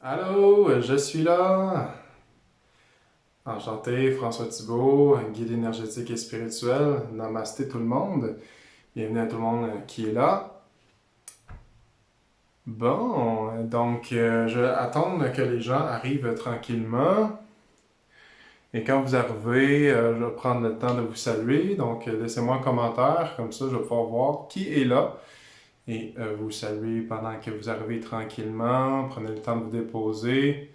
Allô, je suis là. Enchanté, François Thibault, guide énergétique et spirituel. Namasté tout le monde. Bienvenue à tout le monde qui est là. Bon, donc je vais attendre que les gens arrivent tranquillement. Et quand vous arrivez, je vais prendre le temps de vous saluer. Donc laissez-moi un commentaire, comme ça je vais pouvoir voir qui est là. Et vous saluer pendant que vous arrivez tranquillement. Prenez le temps de vous déposer.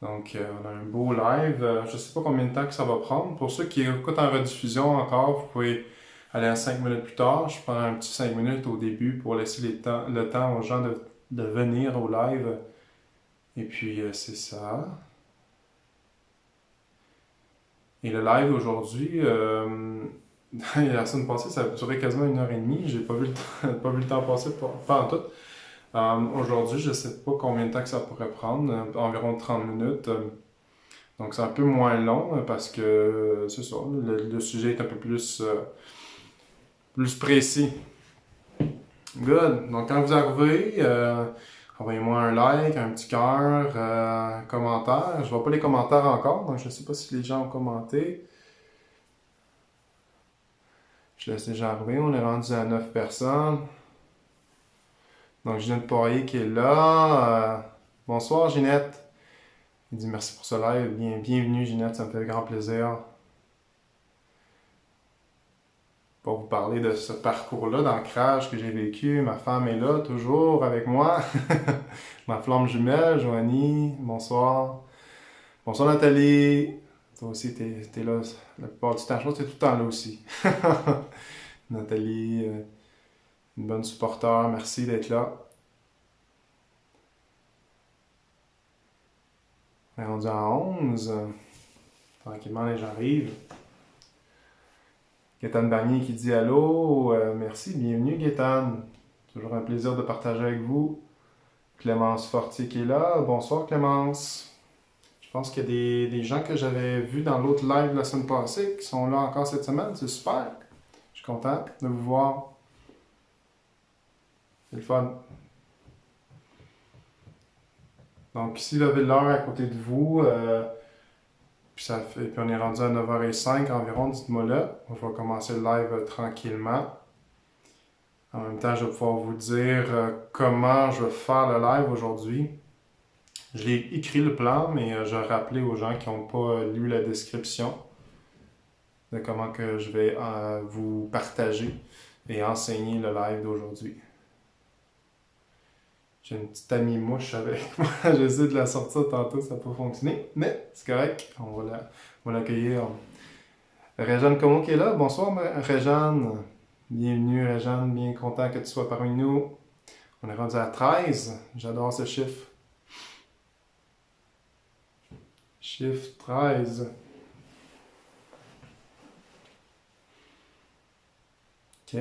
Donc, on a un beau live. Je ne sais pas combien de temps que ça va prendre. Pour ceux qui écoutent en rediffusion encore, vous pouvez aller à 5 minutes plus tard. Je prends un petit 5 minutes au début pour laisser le temps aux gens de venir au live. Et puis, c'est ça. Et le live aujourd'hui, la semaine passée, ça a duré quasiment 1 heure et demie. J'ai pas vu pas vu le temps passer, pas en tout. Aujourd'hui, je ne sais pas combien de temps que ça pourrait prendre, environ 30 minutes. Donc c'est un peu moins long parce que c'est ça, le sujet est un peu plus précis. Good. Donc quand vous arrivez, envoyez-moi un like, un petit cœur, un commentaire. Je vois pas les commentaires encore, donc je ne sais pas si les gens ont commenté. Je laisse les gens arriver. On est rendu à 9 personnes. Donc Ginette Poirier qui est là. Bonsoir Ginette. Il dit merci pour ce live. Bienvenue Ginette, ça me fait grand plaisir pour vous parler de ce parcours-là d'ancrage que j'ai vécu. Ma femme est là, toujours avec moi. Ma flamme jumelle, Joanie, bonsoir. Bonsoir Nathalie. Toi aussi, t'es là la plupart du temps. Je pense que t'es tout le temps là aussi. Nathalie, une bonne supporteur, merci d'être là. On est rendu à 11. Tranquillement, les gens arrivent. Gaétane Barnier qui dit allô. Merci, bienvenue Gaétane. Toujours un plaisir de partager avec vous. Clémence Fortier qui est là. Bonsoir Clémence. Je pense qu'il y a des gens que j'avais vus dans l'autre live la semaine passée qui sont là encore cette semaine. C'est super. Je suis content de vous voir. C'est le fun. Donc ici, levez l'heure à côté de vous. Puis on est rendu à 9h05 environ, dites-moi là. On va commencer le live tranquillement. En même temps, je vais pouvoir vous dire comment je vais faire le live aujourd'hui. Je l'ai écrit le plan, mais je vais rappeler aux gens qui n'ont pas lu la description de comment que je vais vous partager et enseigner le live d'aujourd'hui. J'ai une petite amie mouche avec moi. J'essaie de la sortir tantôt, ça n'a pas fonctionné, mais c'est correct. On va l'accueillir. Réjeanne Como qui est là. Bonsoir Réjeanne. Bienvenue Réjeanne, bien content que tu sois parmi nous. On est rendu à 13. J'adore ce chiffre. Chiffre 13. OK.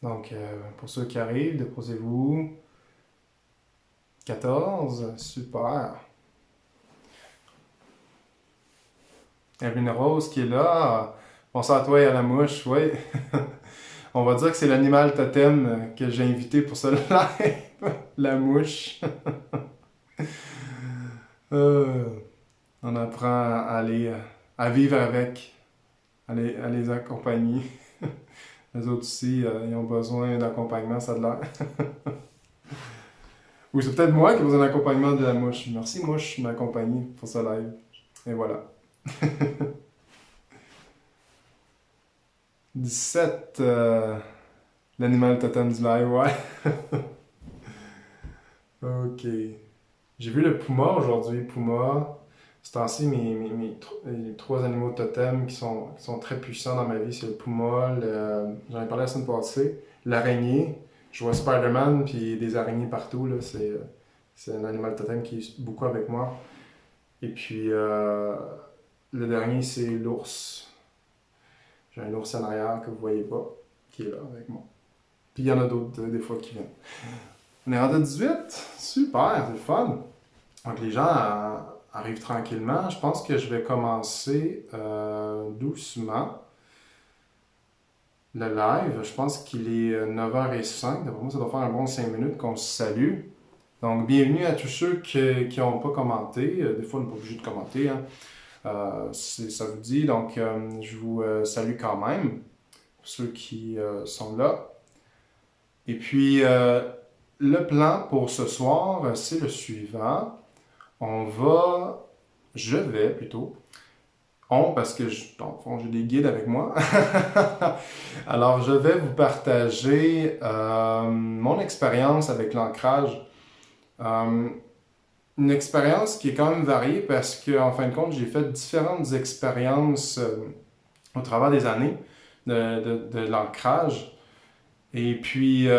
Donc, pour ceux qui arrivent, déposez-vous. 14. Super. Evelyne Rose qui est là. Bonsoir à toi et à la mouche. Oui. On va dire que c'est l'animal totem que j'ai invité pour ce live. La mouche. On apprend à aller, à vivre avec, à les accompagner. Les autres aussi, ils ont besoin d'accompagnement, ça a l'air. Ou c'est peut-être moi qui ai besoin d'accompagnement de la mouche. Merci mouche de m'accompagner pour ce live. Et voilà. 17, l'animal totem du live, ouais. Ok. J'ai vu le puma aujourd'hui. Puma, c'est ainsi les trois animaux totems qui sont très puissants dans ma vie. C'est le puma, j'en ai parlé la semaine passée, l'araignée. Je vois Spider-Man puis des araignées partout. Là. C'est un animal totem qui est beaucoup avec moi. Et puis le dernier, c'est l'ours. J'ai un ours en arrière que vous voyez pas, qui est là avec moi. Puis il y en a d'autres des fois qui viennent. On est rendu à 18. Super, c'est le fun. Donc les gens arrivent tranquillement. Je pense que je vais commencer doucement. le live. Je pense qu'il est 9h05. D'après moi, ça doit faire un bon 5 minutes qu'on se salue. Donc, bienvenue à tous ceux qui n'ont pas commenté. Des fois, on n'est pas obligé de commenter, hein. Ça vous dit. Donc, je vous salue quand même, pour ceux qui sont là. Et puis, le plan pour ce soir, c'est le suivant. Je vais plutôt, parce que dans le fond, j'ai des guides avec moi. Alors, je vais vous partager mon expérience avec l'ancrage. Euh, une expérience qui est quand même variée parce qu'en fin de compte, j'ai fait différentes expériences au travers des années de l'ancrage. Et puis,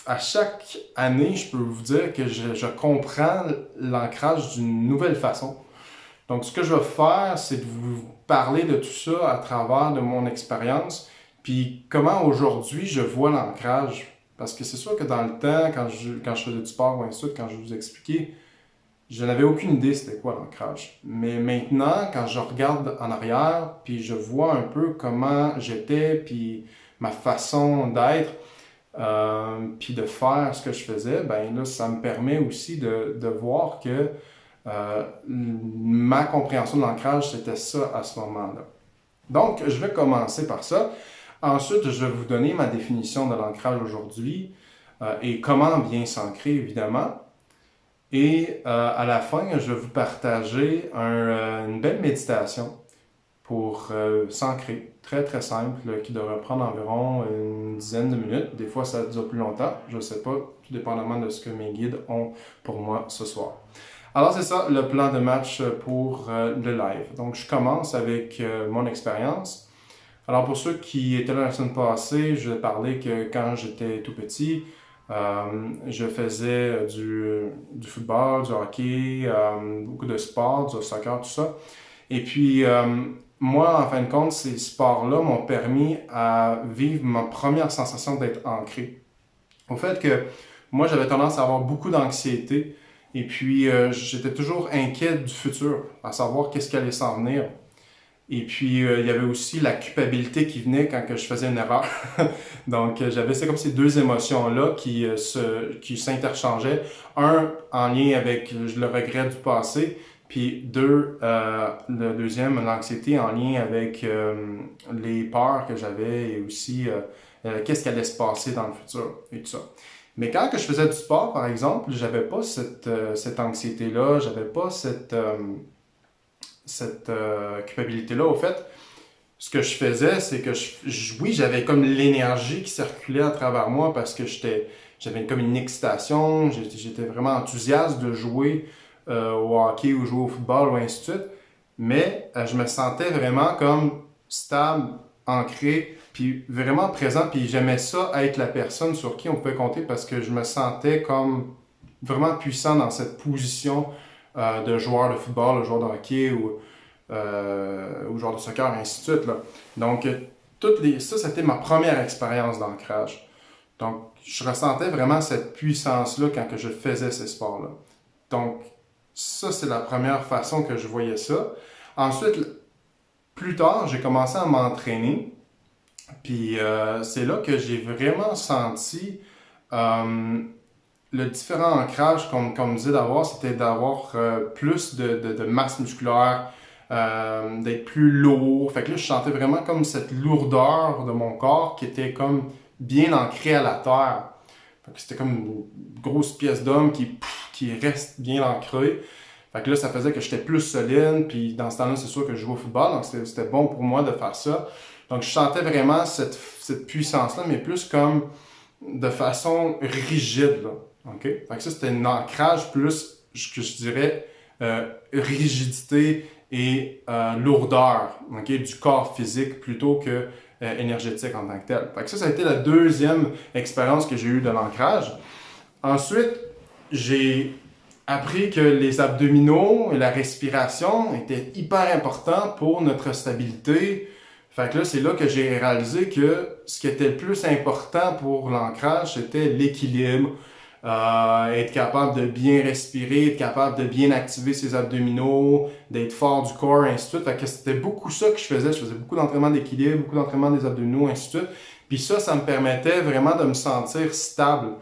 à chaque année, je peux vous dire que je comprends l'ancrage d'une nouvelle façon. Donc, ce que je vais faire, c'est de vous parler de tout ça à travers de mon expérience, puis comment aujourd'hui je vois l'ancrage. Parce que c'est sûr que dans le temps, quand je faisais du sport ou ainsi de suite, quand je vous expliquais, je n'avais aucune idée c'était quoi l'ancrage. Mais maintenant, quand je regarde en arrière, puis je vois un peu comment j'étais, puis ma façon d'être, puis de faire ce que je faisais, ben là, ça me permet aussi de voir que ma compréhension de l'ancrage, c'était ça à ce moment-là. Donc, je vais commencer par ça. Ensuite, je vais vous donner ma définition de l'ancrage aujourd'hui et comment bien s'ancrer, évidemment. Et à la fin, je vais vous partager une belle méditation pour s'ancrer. Très, très simple, qui devrait prendre environ une dizaine de minutes. Des fois, ça dure plus longtemps. Je ne sais pas, tout dépendamment de ce que mes guides ont pour moi ce soir. Alors, c'est ça, le plan de match pour le live. Donc, je commence avec mon expérience. Alors, pour ceux qui étaient là la semaine passée, je vais parler que quand j'étais tout petit, je faisais du football, du hockey, beaucoup de sports, du soccer, tout ça. Et puis, moi, en fin de compte, ces sports-là m'ont permis à vivre ma première sensation d'être ancré. Au fait que moi, j'avais tendance à avoir beaucoup d'anxiété et puis j'étais toujours inquiet du futur, à savoir qu'est-ce qui allait s'en venir. Et puis, il y avait aussi la culpabilité qui venait quand que je faisais une erreur. Donc, c'est comme ces deux émotions-là qui s'interchangeaient. Un, en lien avec le regret du passé, puis deux, le deuxième, l'anxiété en lien avec les peurs que j'avais et aussi qu'est-ce qui allait se passer dans le futur et tout ça. Mais quand que je faisais du sport, par exemple, j'avais pas cette anxiété-là, j'avais pas cette culpabilité-là. Au fait, ce que je faisais, c'est que oui, j'avais comme l'énergie qui circulait à travers moi parce que j'avais comme une excitation, j'étais vraiment enthousiaste de jouer au hockey ou jouer au football ou ainsi de suite. Mais je me sentais vraiment comme stable, ancré, puis vraiment présent, puis j'aimais ça être la personne sur qui on pouvait compter parce que je me sentais comme vraiment puissant dans cette position de joueur de football, de joueur de hockey ou joueur de soccer, ainsi de suite, là. Donc, ça, c'était ma première expérience d'ancrage. Donc, je ressentais vraiment cette puissance-là quand que je faisais ces sports-là. Donc, ça, c'est la première façon que je voyais ça. Ensuite, plus tard, j'ai commencé à m'entraîner. Puis, c'est là que j'ai vraiment senti le différent ancrage qu'on me disait d'avoir, c'était d'avoir plus de masse musculaire, d'être plus lourd. Fait que là, je sentais vraiment comme cette lourdeur de mon corps qui était comme bien ancrée à la terre. Fait que c'était comme une grosse pièce d'homme qui reste bien ancrée. Fait que là, ça faisait que j'étais plus solide. Puis dans ce temps-là, c'est sûr que je jouais au football, donc c'était bon pour moi de faire ça. Donc je sentais vraiment cette puissance-là, mais plus comme de façon rigide, là. OK? Fait que ça, c'était un ancrage plus, que je dirais, rigidité et lourdeur, OK, du corps physique plutôt que énergétique en tant que tel. Fait que ça a été la deuxième expérience que j'ai eue de l'ancrage. Ensuite, j'ai appris que les abdominaux et la respiration étaient hyper importants pour notre stabilité. Fait que là, c'est là que j'ai réalisé que ce qui était le plus important pour l'ancrage, c'était l'équilibre, être capable de bien respirer, être capable de bien activer ses abdominaux, d'être fort du corps, ainsi de suite. Fait que c'était beaucoup ça que je faisais. Je faisais beaucoup d'entraînement d'équilibre, beaucoup d'entraînement des abdominaux, ainsi de suite. Puis ça me permettait vraiment de me sentir stable.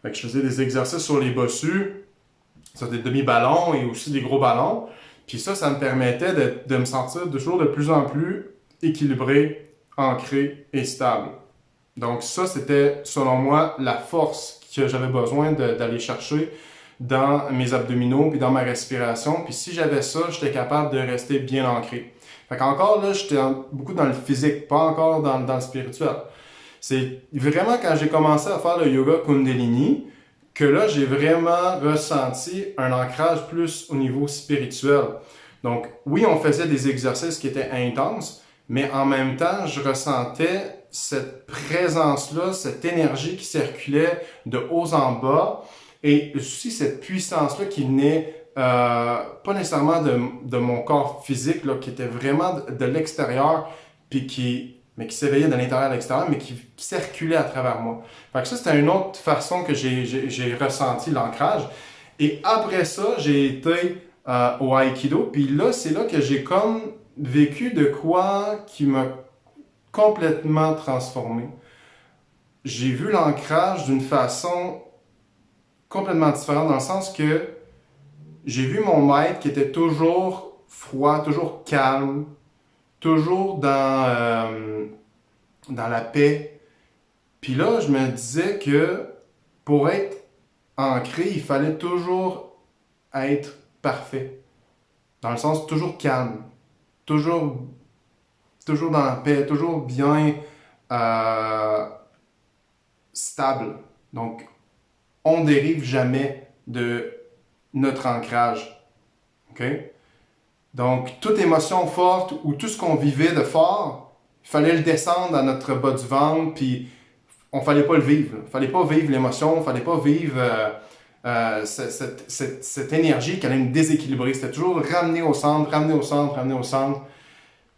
Fait que je faisais des exercices sur les bossus, sur des demi-ballons et aussi des gros ballons. Puis ça me permettait de me sentir toujours de plus en plus équilibré, ancré et stable. Donc ça, c'était, selon moi, la force que j'avais besoin d'aller chercher dans mes abdominaux puis dans ma respiration. Puis si j'avais ça, j'étais capable de rester bien ancré. Fait qu'encore là, j'étais beaucoup dans le physique, pas encore dans le spirituel. C'est vraiment quand j'ai commencé à faire le yoga Kundalini que là, j'ai vraiment ressenti un ancrage plus au niveau spirituel. Donc, oui, on faisait des exercices qui étaient intenses, mais en même temps, je ressentais cette présence-là, cette énergie qui circulait de haut en bas et aussi cette puissance-là qui venait pas nécessairement de mon corps physique, là, qui était vraiment de l'extérieur, mais qui s'éveillait de l'intérieur à l'extérieur, mais qui circulait à travers moi. Fait que ça, c'était une autre façon que j'ai ressenti l'ancrage. Et après ça, j'ai été au Aikido, puis là, c'est là que j'ai comme vécu de quoi qui m'a complètement transformé. J'ai vu l'ancrage d'une façon complètement différente, dans le sens que j'ai vu mon maître qui était toujours froid, toujours calme, toujours dans la paix. Puis là, je me disais que pour être ancré, il fallait toujours être parfait. Dans le sens toujours calme, toujours dans la paix, toujours bien stable. Donc, on ne dérive jamais de notre ancrage. OK? Donc, toute émotion forte ou tout ce qu'on vivait de fort, il fallait le descendre à notre bas du ventre, puis on ne fallait pas le vivre. Il ne fallait pas vivre l'émotion, il ne fallait pas vivre cette énergie qui allait nous déséquilibrer. C'était toujours ramener au centre, ramener au centre, ramener au centre.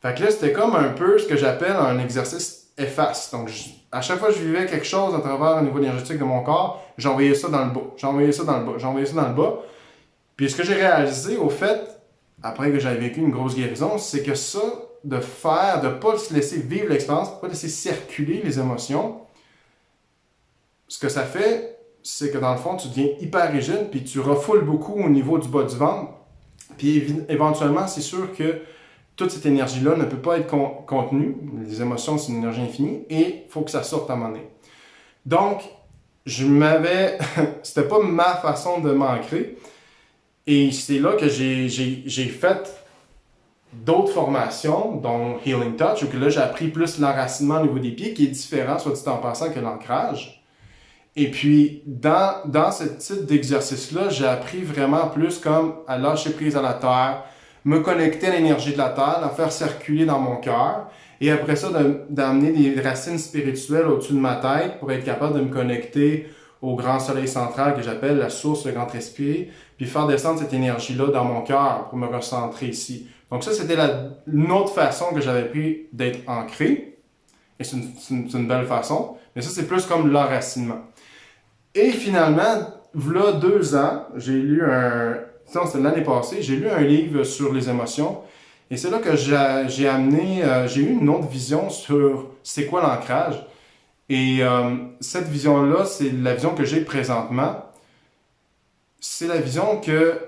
Fait que là, c'était comme un peu ce que j'appelle un exercice efface. Donc, à chaque fois que je vivais quelque chose à travers le niveau énergétique de mon corps, j'envoyais ça dans le bas, j'envoyais ça dans le bas, j'envoyais ça dans le bas. Puis ce que j'ai réalisé, au fait, après que j'avais vécu une grosse guérison, c'est que ça, de ne pas se laisser vivre l'expérience, de ne pas laisser circuler les émotions, ce que ça fait, c'est que dans le fond, tu deviens hyper rigide, puis tu refoules beaucoup au niveau du bas du ventre. Puis éventuellement, c'est sûr que toute cette énergie-là ne peut pas être contenue. Les émotions, c'est une énergie infinie, et il faut que ça sorte à un moment donné. Donc, c'était pas ma façon de m'ancrer. Et c'est là que j'ai fait d'autres formations, dont Healing Touch, où que là, j'ai appris plus l'enracinement au niveau des pieds, qui est différent, soit dit en passant, que l'ancrage. Et puis, dans ce type d'exercice-là, j'ai appris vraiment plus comme à lâcher prise à la terre, me connecter à l'énergie de la terre, la faire circuler dans mon cœur, et après ça, d'amener des racines spirituelles au-dessus de ma tête pour être capable de me connecter au grand soleil central que j'appelle la source, le grand esprit, puis faire descendre cette énergie-là dans mon cœur pour me recentrer ici. Donc ça, c'était une autre façon que j'avais pris d'être ancré, et c'est une belle façon, mais ça, c'est plus comme l'enracinement. Et finalement, voilà 2 ans, j'ai lu c'était l'année passée, j'ai lu un livre sur les émotions, et c'est là que j'ai eu une autre vision sur c'est quoi l'ancrage. Et cette vision-là, c'est la vision que j'ai présentement. C'est la vision que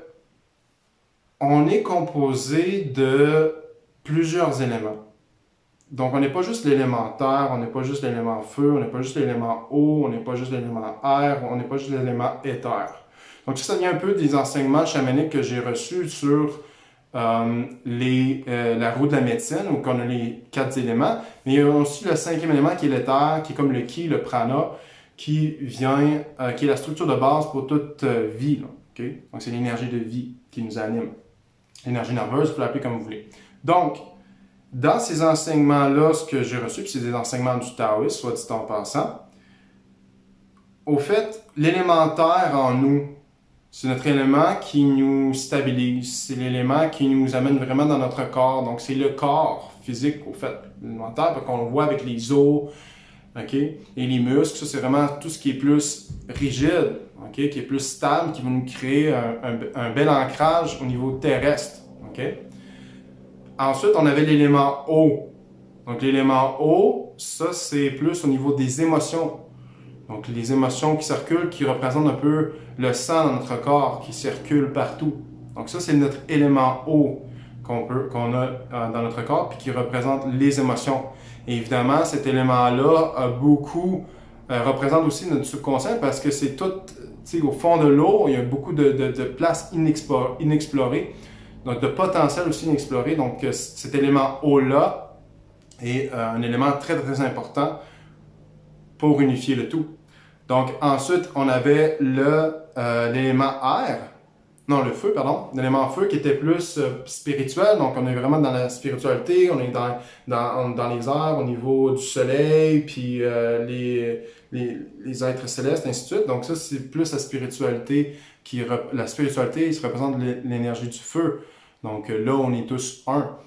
on est composé de plusieurs éléments. Donc, on n'est pas juste l'élément terre, on n'est pas juste l'élément feu, on n'est pas juste l'élément eau, on n'est pas juste l'élément air, on n'est pas juste l'élément éther. Donc, ça vient un peu des enseignements chamaniques que j'ai reçus sur la roue de la médecine, où on a les 4 éléments, mais il y a aussi le 5e élément qui est l'éther, qui est comme le ki, le prana, qui est la structure de base pour toute vie. Là, okay? Donc c'est l'énergie de vie qui nous anime. L'énergie nerveuse, vous pouvez l'appeler comme vous voulez. Donc, dans ces enseignements-là, ce que j'ai reçu, puis c'est des enseignements du taoïsme, soit dit en passant, au fait, l'élémentaire en nous, c'est notre élément qui nous stabilise, c'est l'élément qui nous amène vraiment dans notre corps. Donc, c'est le corps physique, au fait, l'élémentaire, qu'on le voit avec les os, OK? Et les muscles, ça, c'est vraiment tout ce qui est plus rigide, OK? Qui est plus stable, qui va nous créer un bel ancrage au niveau terrestre, OK? Ensuite, on avait l'élément eau. Donc, l'élément eau, ça, c'est plus au niveau des émotions. Donc, les émotions qui circulent, qui représentent un peu le sang dans notre corps, qui circule partout. Donc, ça, c'est notre élément eau qu'on a dans notre corps, puis qui représente les émotions. Et évidemment, cet élément-là représente aussi notre subconscient parce que c'est tout, tu sais, au fond de l'eau, il y a beaucoup de places inexplorées, donc de potentiel aussi inexploré. Donc, cet élément eau-là est un élément très, très important pour unifier le tout. Donc, ensuite, on avait l'élément air. Non, le feu, pardon. L'élément feu qui était plus spirituel. Donc, on est vraiment dans la spiritualité. On est dans les airs au niveau du soleil, puis les êtres célestes, ainsi de suite. Donc, ça, c'est plus la spiritualité. La spiritualité, ça représente l'énergie du feu. Donc, là, on est tous un.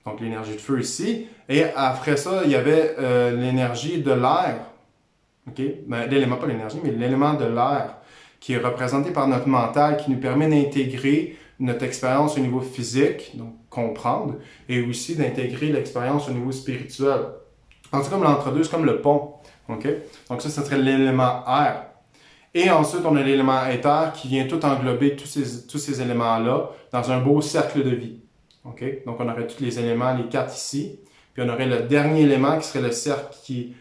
Donc, l'énergie de feu ici. Et après ça, il y avait l'énergie de l'air. OK? Ben, l'élément, pas l'énergie, mais l'élément de l'air qui est représenté par notre mental, qui nous permet d'intégrer notre expérience au niveau physique, donc comprendre, et aussi d'intégrer l'expérience au niveau spirituel. En tout cas, l'entre-deux, c'est comme le pont. Okay? Donc ça serait l'élément air. Et ensuite, on a l'élément éther qui vient tout englober tous ces éléments-là dans un beau cercle de vie. Okay? Donc on aurait tous les éléments, les 4 ici, puis on aurait le dernier élément qui serait le cercle qui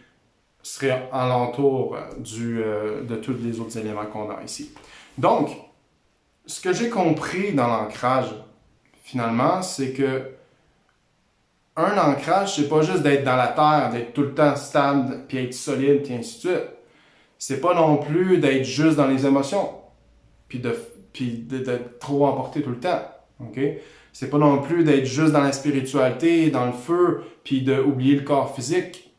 serait alentour de tous les autres éléments qu'on a ici. Donc, ce que j'ai compris dans l'ancrage, finalement, c'est que un ancrage, c'est pas juste d'être dans la terre, d'être tout le temps stable, puis être solide, puis ainsi de suite. C'est pas non plus d'être juste dans les émotions, puis d'être trop emporté tout le temps. Okay? C'est pas non plus d'être juste dans la spiritualité, dans le feu, puis d'oublier le corps physique.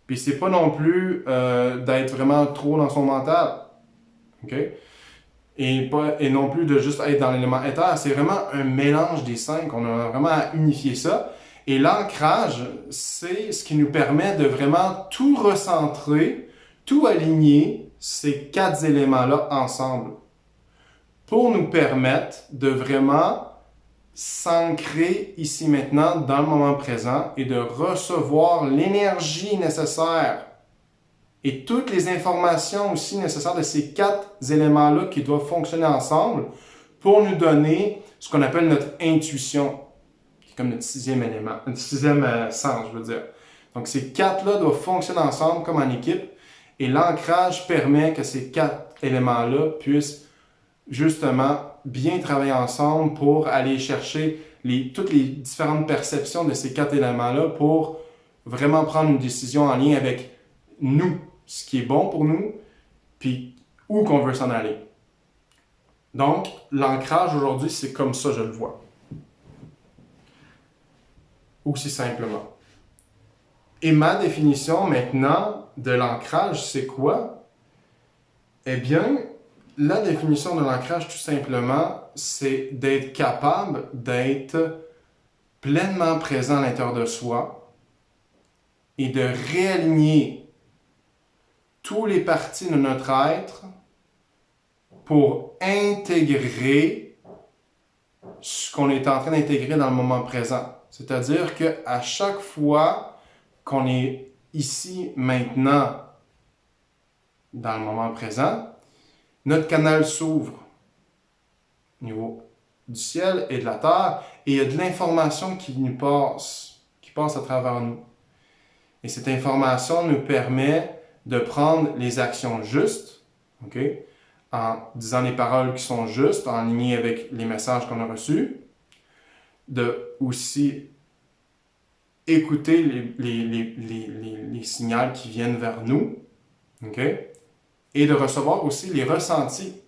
Puis c'est pas non plus d'être vraiment trop dans son mental. OK? Et non plus de juste être dans l'élément éther. C'est vraiment un mélange des 5. On a vraiment à unifier ça. Et l'ancrage, c'est ce qui nous permet de vraiment tout recentrer, tout aligner ces 4 éléments-là ensemble. Pour nous permettre de vraiment s'ancrer ici maintenant dans le moment présent et de recevoir l'énergie nécessaire et toutes les informations aussi nécessaires de ces 4 éléments-là qui doivent fonctionner ensemble pour nous donner ce qu'on appelle notre intuition, qui est comme notre 6e élément, notre 6e sens, je veux dire. Donc ces 4-là doivent fonctionner ensemble comme en équipe et l'ancrage permet que ces 4 éléments-là puissent justement bien travailler ensemble pour aller chercher toutes les différentes perceptions de ces 4 éléments-là pour vraiment prendre une décision en lien avec nous, ce qui est bon pour nous, puis où qu'on veut s'en aller. Donc, l'ancrage aujourd'hui, c'est comme ça je le vois. Aussi simplement. Et ma définition maintenant de l'ancrage, c'est quoi? Eh bien, la définition de l'ancrage, tout simplement, c'est d'être capable d'être pleinement présent à l'intérieur de soi et de réaligner toutes les parties de notre être pour intégrer ce qu'on est en train d'intégrer dans le moment présent. C'est-à-dire qu'à chaque fois qu'on est ici, maintenant, dans le moment présent, notre canal s'ouvre au niveau du ciel et de la terre, et il y a de l'information qui passe à travers nous. Et cette information nous permet de prendre les actions justes, okay, en disant les paroles qui sont justes, en ligne avec les messages qu'on a reçus, de aussi écouter les signaux qui viennent vers nous, okay, et de recevoir aussi les ressentis.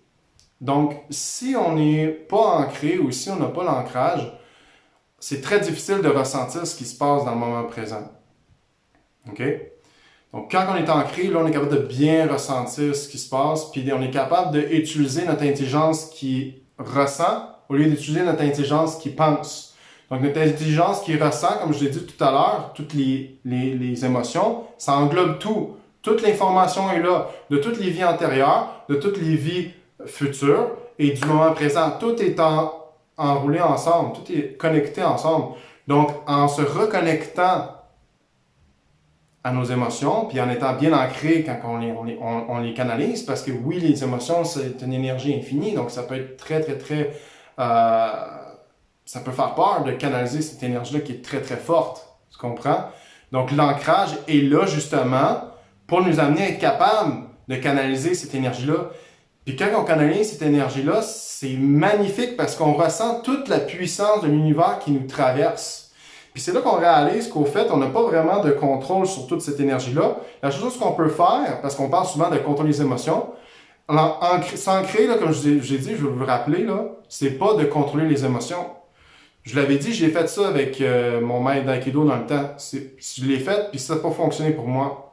Donc, si on n'est pas ancré ou si on n'a pas l'ancrage, c'est très difficile de ressentir ce qui se passe dans le moment présent. OK? Donc, quand on est ancré, là, on est capable de bien ressentir ce qui se passe, puis on est capable d'utiliser notre intelligence qui ressent au lieu d'utiliser notre intelligence qui pense. Donc, notre intelligence qui ressent, comme je l'ai dit tout à l'heure, toutes les émotions, ça englobe tout. Toute l'information est là, de toutes les vies antérieures, de toutes les vies futures et du moment présent. Tout est enroulé ensemble, tout est connecté ensemble. Donc, en se reconnectant à nos émotions, puis en étant bien ancré quand on les canalise, parce que oui, les émotions, c'est une énergie infinie, donc ça peut être très, très, très... ça peut faire peur de canaliser cette énergie-là qui est très, très forte. Tu comprends? Donc, l'ancrage est là, justement, pour nous amener à être capable de canaliser cette énergie-là. Puis quand on canalise cette énergie-là, c'est magnifique parce qu'on ressent toute la puissance de l'univers qui nous traverse. Puis c'est là qu'on réalise qu'au fait, on n'a pas vraiment de contrôle sur toute cette énergie-là. La chose qu'on peut faire, parce qu'on parle souvent de contrôler les émotions, s'ancrer, comme j'ai dit, je vais vous le rappeler, là, c'est pas de contrôler les émotions. Je l'avais dit, j'ai fait ça avec mon maître d'aïkido dans le temps. Je l'ai fait, puis ça n'a pas fonctionné pour moi.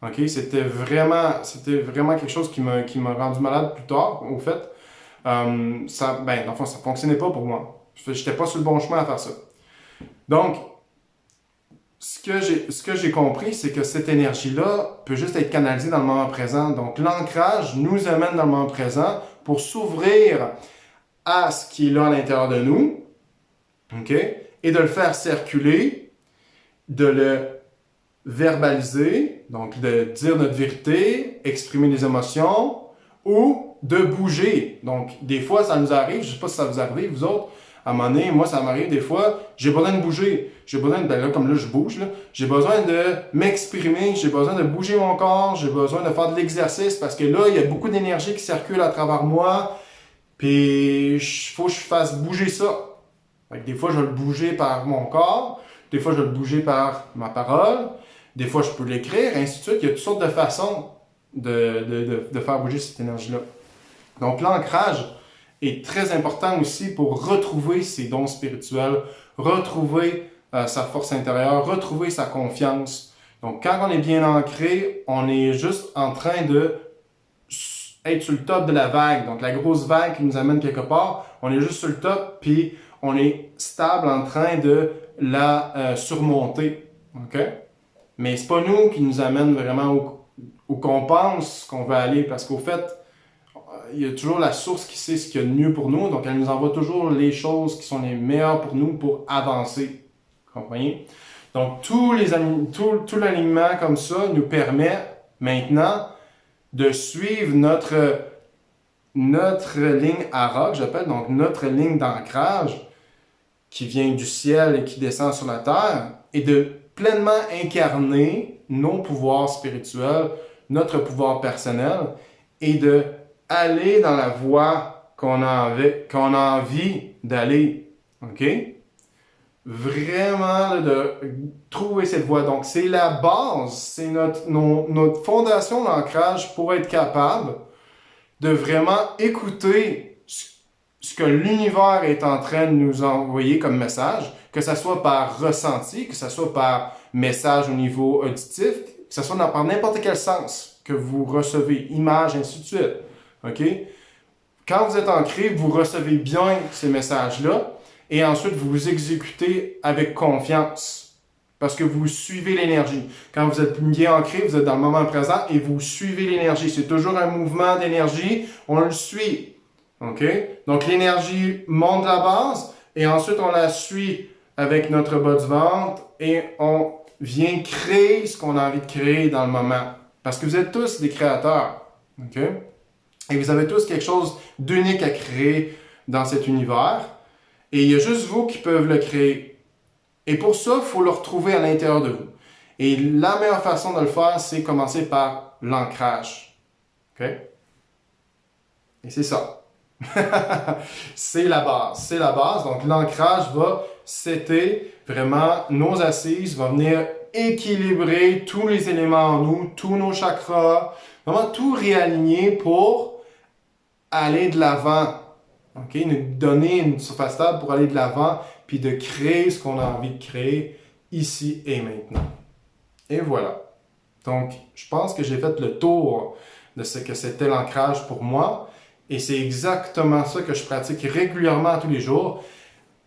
OK? C'était vraiment quelque chose qui m'a rendu malade plus tard, au fait. Dans le fond, ça fonctionnait pas pour moi. Je n'étais pas sur le bon chemin à faire ça. Donc, ce que j'ai compris, c'est que cette énergie-là peut juste être canalisée dans le moment présent. Donc, l'ancrage nous amène dans le moment présent pour s'ouvrir à ce qui est là à l'intérieur de nous, OK? Et de le faire circuler, de le verbaliser, donc de dire notre vérité, exprimer les émotions, ou de bouger. Donc, des fois, ça nous arrive, je ne sais pas si ça vous arrive, vous autres, à un moment donné, moi, ça m'arrive des fois, j'ai besoin de bouger. J'ai besoin comme là, je bouge, là. J'ai besoin de m'exprimer, j'ai besoin de bouger mon corps, j'ai besoin de faire de l'exercice parce que là, il y a beaucoup d'énergie qui circule à travers moi, puis il faut que je fasse bouger ça. Fait que des fois, je vais le bouger par mon corps, des fois, je vais le bouger par ma parole, des fois, je peux l'écrire, ainsi de suite. Il y a toutes sortes de façons de faire bouger cette énergie-là. Donc, l'ancrage est très important aussi pour retrouver ses dons spirituels, retrouver sa force intérieure, retrouver sa confiance. Donc, quand on est bien ancré, on est juste en train de être sur le top de la vague. Donc, la grosse vague qui nous amène quelque part, on est juste sur le top, puis on est stable en train de la surmonter. OK? Mais c'est pas nous qui nous amène vraiment où qu'on pense qu'on va aller, parce qu'au fait, il y a toujours la source qui sait ce qu'il y a de mieux pour nous, donc elle nous envoie toujours les choses qui sont les meilleures pour nous pour avancer. Vous comprenez? Donc, tout l'alignement comme ça nous permet maintenant de suivre notre ligne Ara, que j'appelle, donc notre ligne d'ancrage qui vient du ciel et qui descend sur la terre, et de pleinement incarner nos pouvoirs spirituels, notre pouvoir personnel, et de aller dans la voie qu'on a envie d'aller. OK? Vraiment de trouver cette voie. Donc, c'est la base, c'est notre fondation d'ancrage pour être capable de vraiment écouter ce que l'univers est en train de nous envoyer comme message, que ce soit par ressenti, que ce soit par message au niveau auditif, que ce soit par n'importe quel sens que vous recevez, image, ainsi de suite. OK? Quand vous êtes ancré, vous recevez bien ces messages-là et ensuite vous vous exécutez avec confiance parce que vous suivez l'énergie. Quand vous êtes bien ancré, vous êtes dans le moment présent et vous suivez l'énergie. C'est toujours un mouvement d'énergie, on le suit. OK? Donc l'énergie monte de la base et ensuite on la suit avec notre bas du ventre et on vient créer ce qu'on a envie de créer dans le moment. Parce que vous êtes tous des créateurs. OK? Et vous avez tous quelque chose d'unique à créer dans cet univers. Et il y a juste vous qui peuvent le créer. Et pour ça, il faut le retrouver à l'intérieur de vous. Et la meilleure façon de le faire, c'est commencer par l'ancrage. OK? Et c'est ça. C'est la base. C'est la base. Donc, l'ancrage va setter vraiment nos assises, va venir équilibrer tous les éléments en nous, tous nos chakras, vraiment tout réaligner pour aller de l'avant. OK? Nous donner une surface stable pour aller de l'avant, puis de créer ce qu'on a envie de créer ici et maintenant. Et voilà. Donc, je pense que j'ai fait le tour de ce que c'était l'ancrage pour moi. Et c'est exactement ça que je pratique régulièrement tous les jours.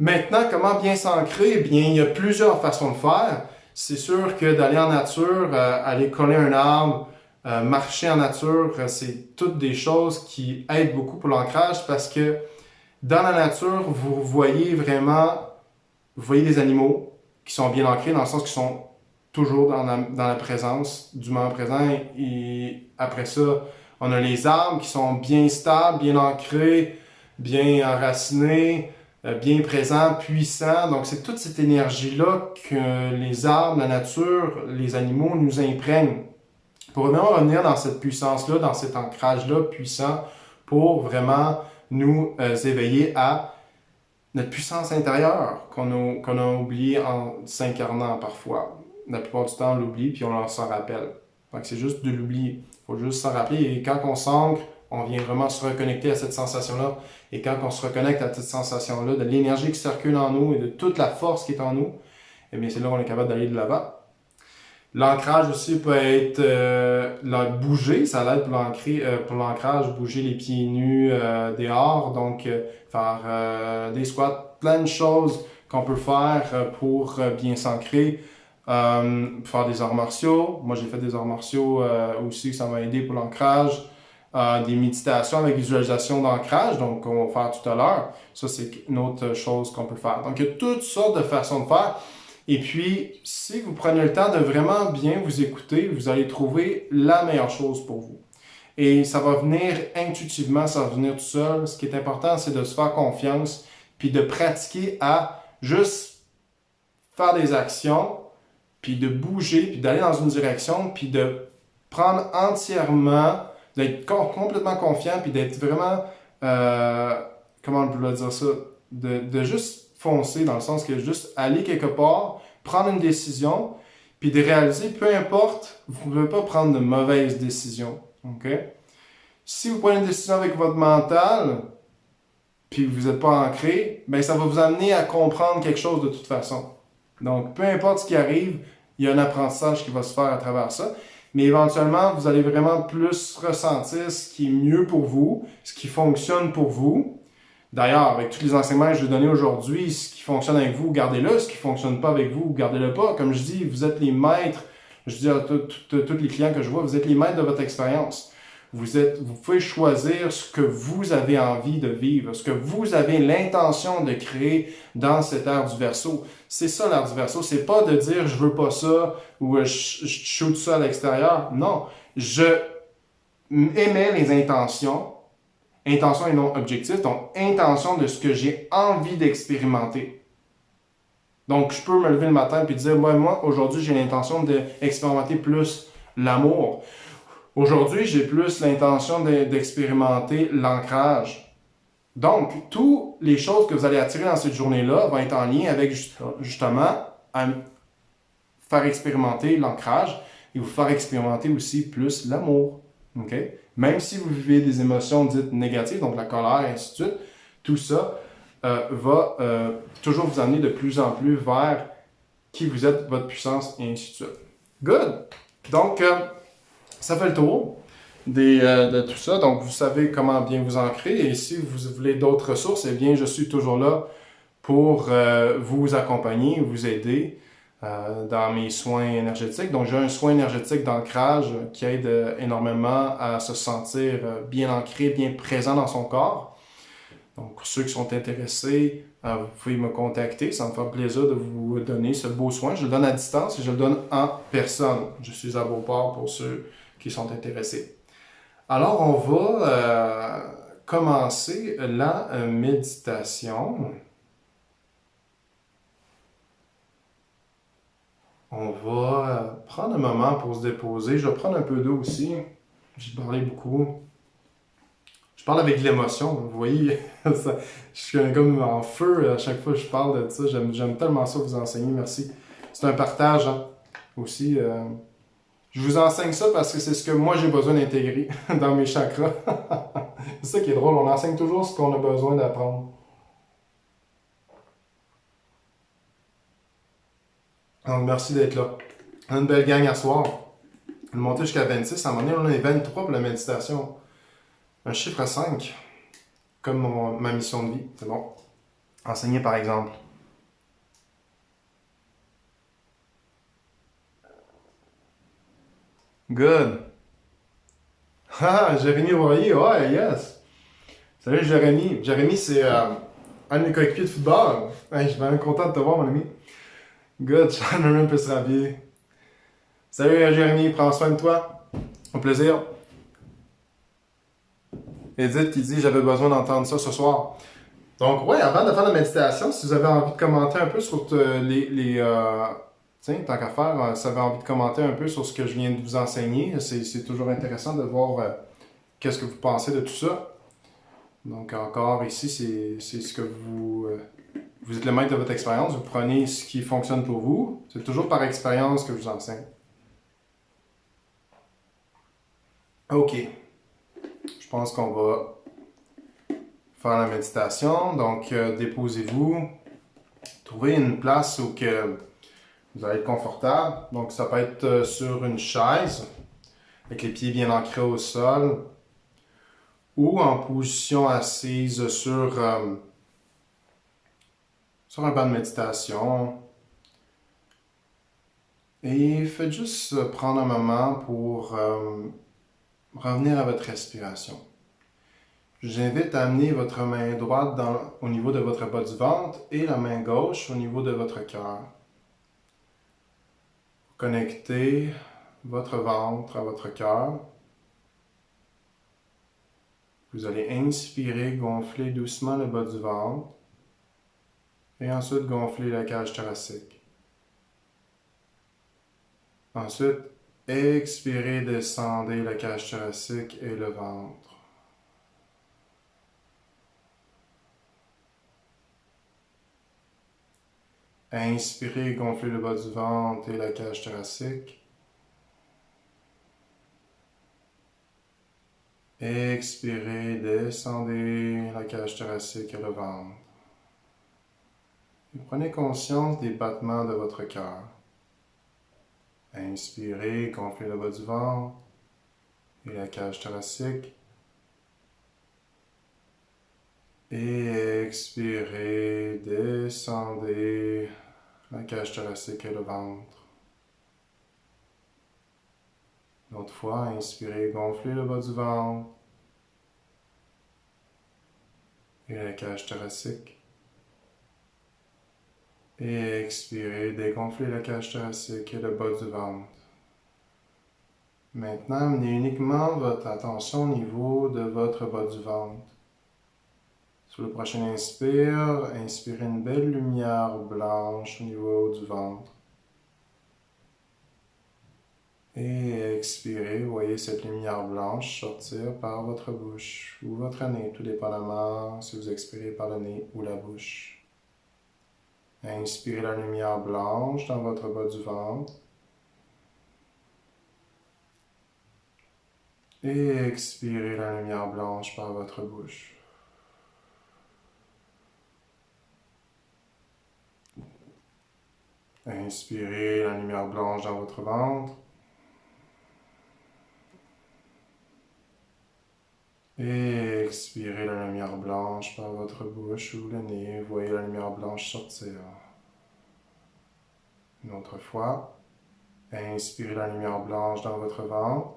Maintenant, comment bien s'ancrer? Eh bien, il y a plusieurs façons de faire. C'est sûr que d'aller en nature, aller coller un arbre, marcher en nature, c'est toutes des choses qui aident beaucoup pour l'ancrage parce que dans la nature, vous voyez vraiment, vous voyez des animaux qui sont bien ancrés dans le sens qu'ils sont toujours dans la présence du moment présent. Et après ça, on a les arbres qui sont bien stables, bien ancrés, bien enracinés, bien présents, puissants. Donc, c'est toute cette énergie-là que les arbres, la nature, les animaux nous imprègnent pour vraiment revenir dans cette puissance-là, dans cet ancrage-là puissant pour vraiment nous éveiller à notre puissance intérieure qu'on a oublié en s'incarnant parfois. La plupart du temps, on l'oublie puis on s'en rappelle. Donc, c'est juste de l'oublier. Il faut juste s'en rappeler. Et quand on s'ancre, on vient vraiment se reconnecter à cette sensation-là. Et quand on se reconnecte à cette sensation-là, de l'énergie qui circule en nous et de toute la force qui est en nous, eh bien, c'est là qu'on est capable d'aller de l'avant. L'ancrage aussi peut être bouger, ça l'aide pour l'ancrage, bouger les pieds nus dehors, donc faire des squats, plein de choses qu'on peut faire pour bien s'ancrer. Faire des arts martiaux, moi j'ai fait des arts martiaux aussi, ça m'a aidé pour l'ancrage. Des méditations avec visualisation d'ancrage, donc on va faire tout à l'heure. Ça, c'est une autre chose qu'on peut faire. Donc, il y a toutes sortes de façons de faire. Et puis, si vous prenez le temps de vraiment bien vous écouter, vous allez trouver la meilleure chose pour vous. Et ça va venir intuitivement, ça va venir tout seul. Ce qui est important, c'est de se faire confiance, puis de pratiquer à juste faire des actions, puis de bouger, puis d'aller dans une direction, puis de prendre entièrement, d'être complètement confiant, puis d'être vraiment, comment on peut dire ça, de juste foncer, dans le sens que juste aller quelque part, prendre une décision, puis de réaliser, peu importe, vous ne pouvez pas prendre de mauvaises décisions. OK? Si vous prenez une décision avec votre mental, puis vous n'êtes pas ancré, ben ça va vous amener à comprendre quelque chose de toute façon. Donc, peu importe ce qui arrive, il y a un apprentissage qui va se faire à travers ça. Mais éventuellement, vous allez vraiment plus ressentir ce qui est mieux pour vous, ce qui fonctionne pour vous. D'ailleurs, avec tous les enseignements que je vais donner aujourd'hui, ce qui fonctionne avec vous, gardez-le. Ce qui ne fonctionne pas avec vous, gardez-le pas. Comme je dis, vous êtes les maîtres. Je dis à tous les clients que je vois, vous êtes les maîtres de votre expérience. Vous pouvez choisir ce que vous avez envie de vivre, ce que vous avez l'intention de créer dans cette ère du Verseau. C'est ça l'ère du Verseau. C'est pas de dire je veux pas ça ou je shoot ça à l'extérieur. Non. Je émets les intentions. Intention et non objectif, donc intention de ce que j'ai envie d'expérimenter. Donc, je peux me lever le matin et dire, moi, aujourd'hui, j'ai l'intention d'expérimenter plus l'amour. Aujourd'hui, j'ai plus l'intention d'expérimenter l'ancrage. Donc, toutes les choses que vous allez attirer dans cette journée-là vont être en lien avec justement à faire expérimenter l'ancrage et vous faire expérimenter aussi plus l'amour. OK? Même si vous vivez des émotions dites négatives, donc la colère et ainsi de suite, tout ça va toujours vous amener de plus en plus vers qui vous êtes, votre puissance et ainsi de suite. Good! Donc, ça fait le tour de tout ça. Donc, vous savez comment bien vous ancrer. Et si vous voulez d'autres ressources, eh bien, je suis toujours là pour vous accompagner, vous aider dans mes soins énergétiques. Donc, j'ai un soin énergétique d'ancrage qui aide énormément à se sentir bien ancré, bien présent dans son corps. Donc, pour ceux qui sont intéressés, vous pouvez me contacter. Ça me fait plaisir de vous donner ce beau soin. Je le donne à distance et je le donne en personne. Je suis à Beauport pour ceux qui sont intéressés. Alors, on va commencer la méditation. On va prendre un moment pour se déposer. Je vais prendre un peu d'eau aussi. J'ai parlé beaucoup. Je parle avec de l'émotion. Vous voyez, je suis comme en feu à chaque fois que je parle de ça. J'aime tellement ça vous enseigner. Merci. C'est un partage aussi. Je vous enseigne ça parce que c'est ce que moi j'ai besoin d'intégrer dans mes chakras. C'est ça qui est drôle. On enseigne toujours ce qu'on a besoin d'apprendre. Donc, merci d'être là. On a une belle gang à soir. On est monté jusqu'à 26. À un moment donné, on est 23 pour la méditation. Un chiffre à 5. Comme ma mission de vie. C'est bon. Enseigner par exemple. Good. Ah, Jérémy Royer, ouais, yes. Salut Jérémy. Jérémy, c'est un de mes coéquipiers de football. Hey, je suis vraiment content de te voir, mon ami. Good, Sean Merman peut se ravier. Salut Jérémy, prends soin de toi. Au plaisir. Edith qui dit j'avais besoin d'entendre ça ce soir. Donc, ouais, avant de faire la méditation, si vous avez envie de commenter un peu sur tiens, tant qu'à faire, si vous avez envie de commenter un peu sur ce que je viens de vous enseigner, c'est toujours intéressant de voir qu'est-ce que vous pensez de tout ça. Donc, encore ici, c'est ce que vous êtes le maître de votre expérience. Vous prenez ce qui fonctionne pour vous. C'est toujours par expérience que je vous enseigne. OK. Je pense qu'on va faire la méditation. Donc, déposez-vous. Trouvez une place où que vous allez être confortable. Donc, ça peut être sur une chaise, avec les pieds bien ancrés au sol, ou en position assise sur un banc de méditation. Et faites juste prendre un moment pour revenir à votre respiration. Je vous invite à amener votre main droite au niveau de votre bas du ventre et la main gauche au niveau de votre cœur. Connectez votre ventre à votre cœur. Vous allez inspirer, gonfler doucement le bas du ventre et ensuite gonfler la cage thoracique. Ensuite, expirez, descendez la cage thoracique et le ventre. Inspirez, gonflez le bas du ventre et la cage thoracique. Expirez, descendez la cage thoracique et le ventre. Et prenez conscience des battements de votre cœur. Inspirez, gonflez le bas du ventre et la cage thoracique. Et expirez, descendez la cage thoracique et le ventre. Une autre fois, inspirez, gonflez le bas du ventre et la cage thoracique. Et expirez, dégonflez la cage thoracique et le bas du ventre. Maintenant, amenez uniquement votre attention au niveau de votre bas du ventre. Sur le prochain inspire, inspirez une belle lumière blanche au niveau du ventre. Et expirez, voyez cette lumière blanche sortir par votre bouche ou votre nez, tout dépendamment si vous expirez par le nez ou la bouche. Inspirez la lumière blanche dans votre bas du ventre. Et expirez la lumière blanche par votre bouche. Inspirez la lumière blanche dans votre ventre. Et expirez la lumière blanche par votre bouche ou le nez. Voyez la lumière blanche sortir. Une autre fois. Inspirez la lumière blanche dans votre ventre.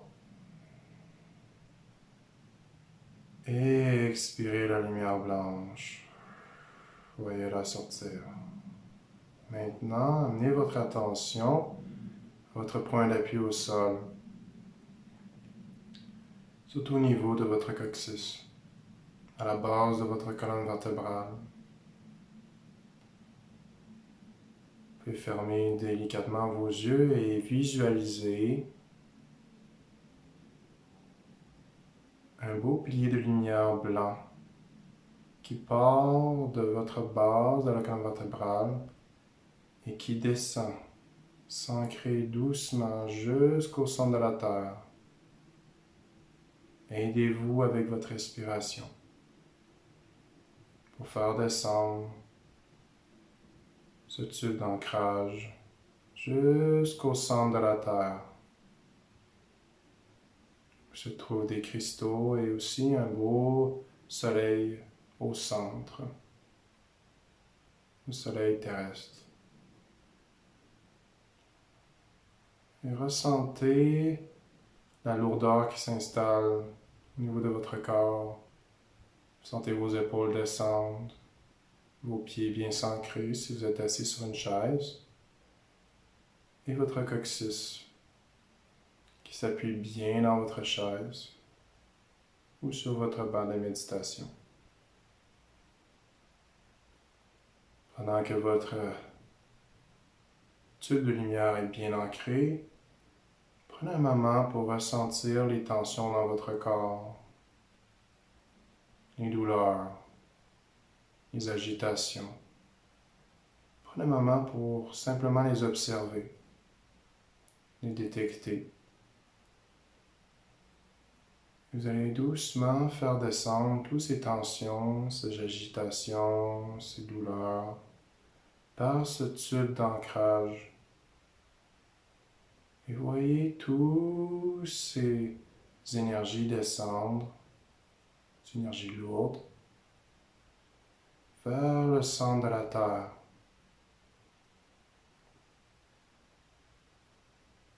Et expirez la lumière blanche. Voyez-la sortir. Maintenant, amenez votre attention à votre point d'appui au sol. Tout au niveau de votre coccyx, à la base de votre colonne vertébrale. Vous pouvez fermer délicatement vos yeux et visualiser un beau pilier de lumière blanc qui part de votre base de la colonne vertébrale et qui descend, s'ancrer doucement jusqu'au centre de la Terre. Aidez-vous avec votre respiration pour faire descendre ce tube d'ancrage jusqu'au centre de la Terre, où se trouvent des cristaux et aussi un beau soleil au centre. le soleil terrestre. Et ressentez la lourdeur qui s'installe au niveau de votre corps. Sentez vos épaules descendre, vos pieds bien s'ancrer si vous êtes assis sur une chaise, et votre coccyx qui s'appuie bien dans votre chaise ou sur votre banc de méditation. Pendant que votre tube de lumière est bien ancré, prenez un moment pour ressentir les tensions dans votre corps, les douleurs, les agitations. Prenez un moment pour simplement les observer, les détecter. Vous allez doucement faire descendre toutes ces tensions, ces agitations, ces douleurs par ce tube d'ancrage. Et voyez toutes ces énergies descendre, ces énergies lourdes, vers le centre de la Terre.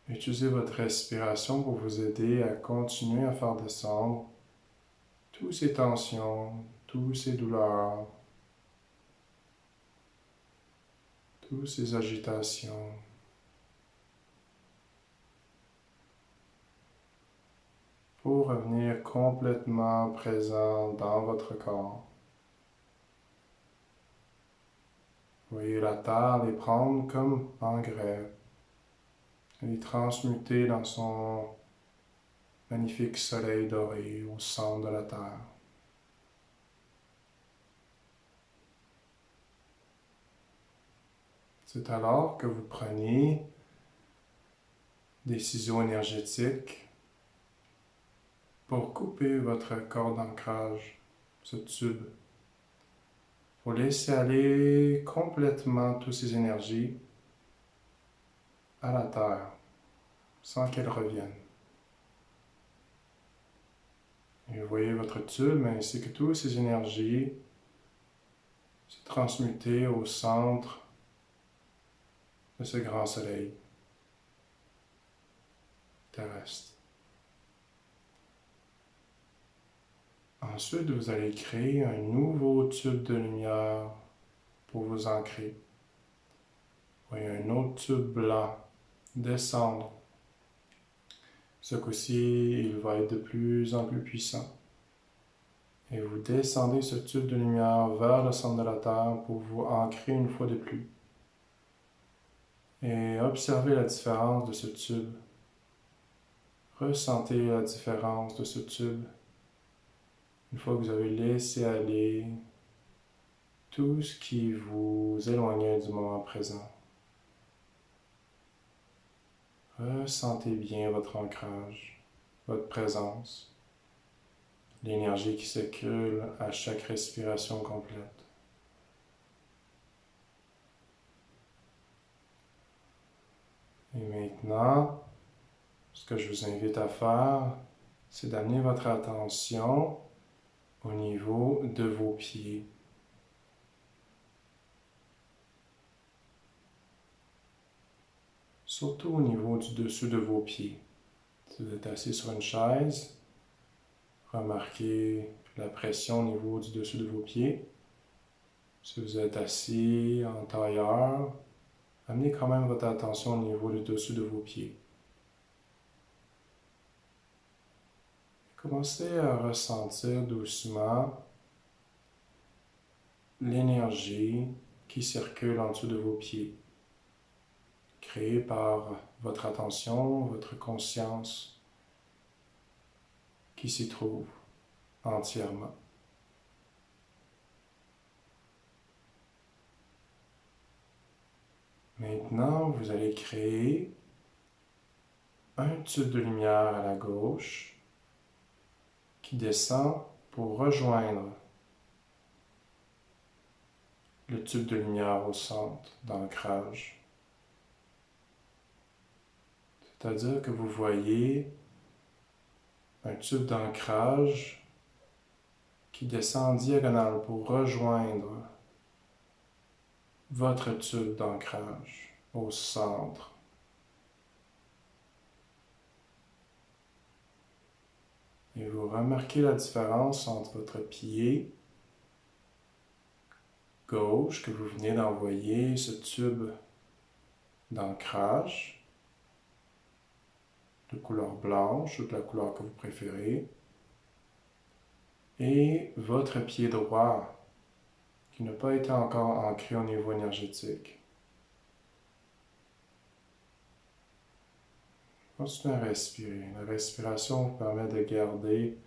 Utilisez votre respiration pour vous aider à continuer à faire descendre toutes ces tensions, toutes ces douleurs, toutes ces agitations. Pour revenir complètement présent dans votre corps. Voyez la Terre les prendre comme engrais, les transmuter dans son magnifique soleil doré au centre de la Terre. C'est alors que vous prenez des ciseaux énergétiques pour couper votre corde d'ancrage, ce tube, pour laisser aller complètement toutes ces énergies à la Terre, sans qu'elles reviennent. Et vous voyez votre tube ainsi que toutes ces énergies se transmuter au centre de ce grand soleil terrestre. Ensuite, vous allez créer un nouveau tube de lumière pour vous ancrer. Vous voyez un autre tube blanc descendre. Ce coup-ci, il va être de plus en plus puissant. Et vous descendez ce tube de lumière vers le centre de la Terre pour vous ancrer une fois de plus. Et observez la différence de ce tube. Ressentez la différence de ce tube. Une fois que vous avez laissé aller tout ce qui vous éloignait du moment présent. Ressentez bien votre ancrage, votre présence, l'énergie qui s'écoule à chaque respiration complète. Et maintenant, ce que je vous invite à faire, c'est d'amener votre attention au niveau de vos pieds. Surtout au niveau du dessus de vos pieds. Si vous êtes assis sur une chaise, remarquez la pression au niveau du dessus de vos pieds. Si vous êtes assis en tailleur, amenez quand même votre attention au niveau du dessus de vos pieds. Commencez à ressentir doucement l'énergie qui circule en dessous de vos pieds, créée par votre attention, votre conscience qui s'y trouve entièrement. Maintenant, vous allez créer un tube de lumière à la gauche qui descend pour rejoindre le tube de lumière au centre d'ancrage. C'est-à-dire que vous voyez un tube d'ancrage qui descend en diagonale pour rejoindre votre tube d'ancrage au centre. Et vous remarquez la différence entre votre pied gauche que vous venez d'envoyer, ce tube d'ancrage de couleur blanche ou de la couleur que vous préférez, et votre pied droit qui n'a pas été encore ancré au niveau énergétique. Continuez à respirer. La respiration vous permet de garder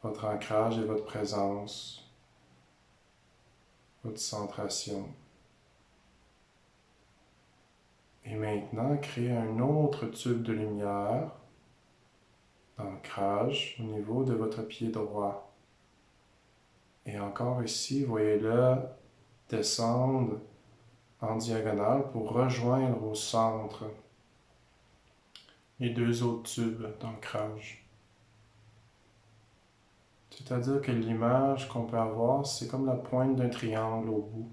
votre ancrage et votre présence, votre centration. Et maintenant, créez un autre tube de lumière d'ancrage au niveau de votre pied droit. Et encore ici, voyez-le descendre en diagonale pour rejoindre au centre les deux autres tubes d'ancrage. C'est-à-dire que l'image qu'on peut avoir, c'est comme la pointe d'un triangle au bout,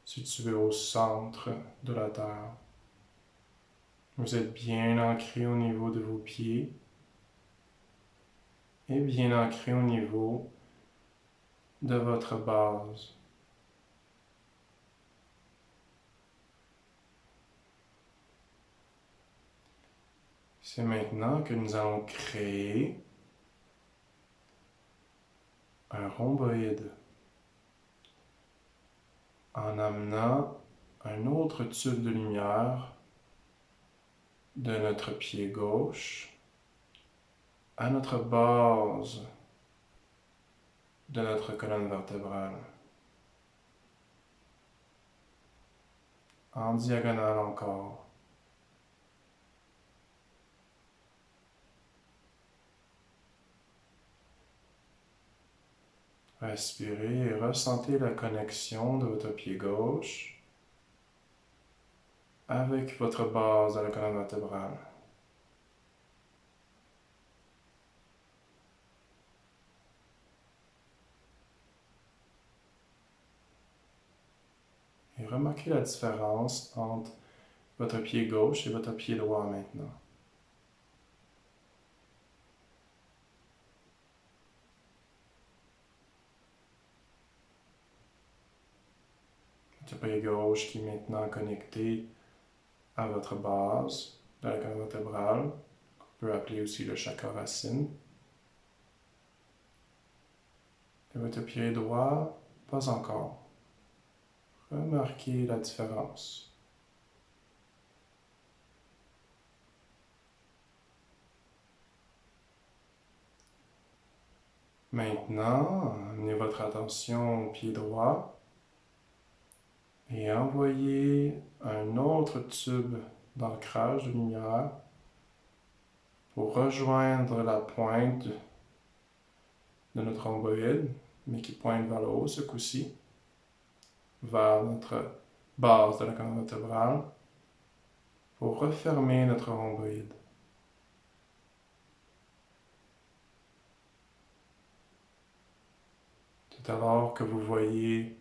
situé au centre de la Terre. Vous êtes bien ancré au niveau de vos pieds et bien ancré au niveau de votre base. C'est maintenant que nous allons créer un rhomboïde en amenant un autre tube de lumière de notre pied gauche à notre base de notre colonne vertébrale. En diagonale encore. Respirez et ressentez la connexion de votre pied gauche avec votre base de la colonne vertébrale. Et remarquez la différence entre votre pied gauche et votre pied droit maintenant. Votre pied gauche qui est maintenant connecté à votre base de la colonne vertébrale, qu'on peut appeler aussi le chakra racine. Et votre pied droit, pas encore. Remarquez la différence. Maintenant, amenez votre attention au pied droit et envoyez un autre tube d'ancrage de lumière pour rejoindre la pointe de notre rhomboïde, mais qui pointe vers le haut ce coup-ci, vers notre base de la colonne vertébrale, pour refermer notre rhomboïde. C'est alors que vous voyez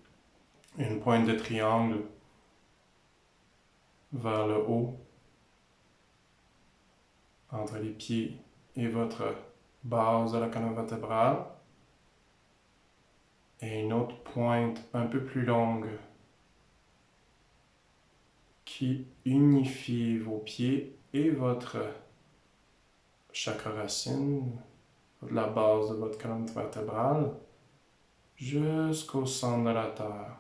une pointe de triangle vers le haut, entre les pieds et votre base de la colonne vertébrale, et une autre pointe un peu plus longue qui unifie vos pieds et votre chakra racine, la base de votre colonne vertébrale, jusqu'au centre de la Terre.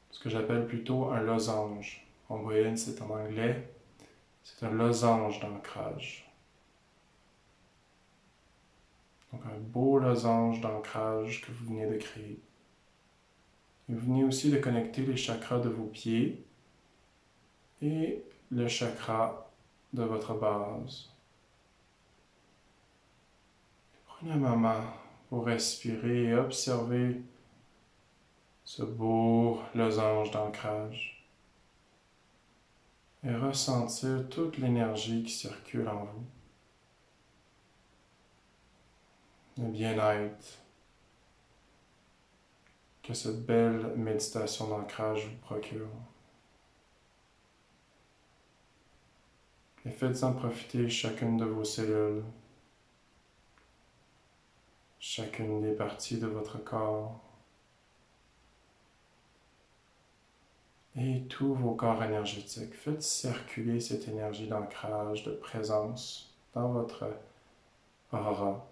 Ce que j'appelle plutôt un losange. Rhomboïde, c'est en anglais, c'est un losange d'ancrage. Donc un beau losange d'ancrage que vous venez de créer. Et vous venez aussi de connecter les chakras de vos pieds et le chakra de votre base. Prenez un moment pour respirer et observer ce beau losange d'ancrage et ressentir toute l'énergie qui circule en vous. le bien-être que cette belle méditation d'ancrage vous procure. Et faites-en profiter chacune de vos cellules, chacune des parties de votre corps et tous vos corps énergétiques. Faites circuler cette énergie d'ancrage, de présence dans votre aura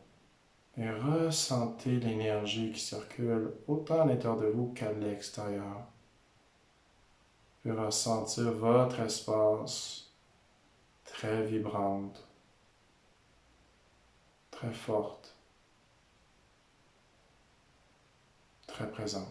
et ressentez l'énergie qui circule autant à l'intérieur de vous qu'à l'extérieur. Puis ressentir votre espace très vibrante, très forte, très présente.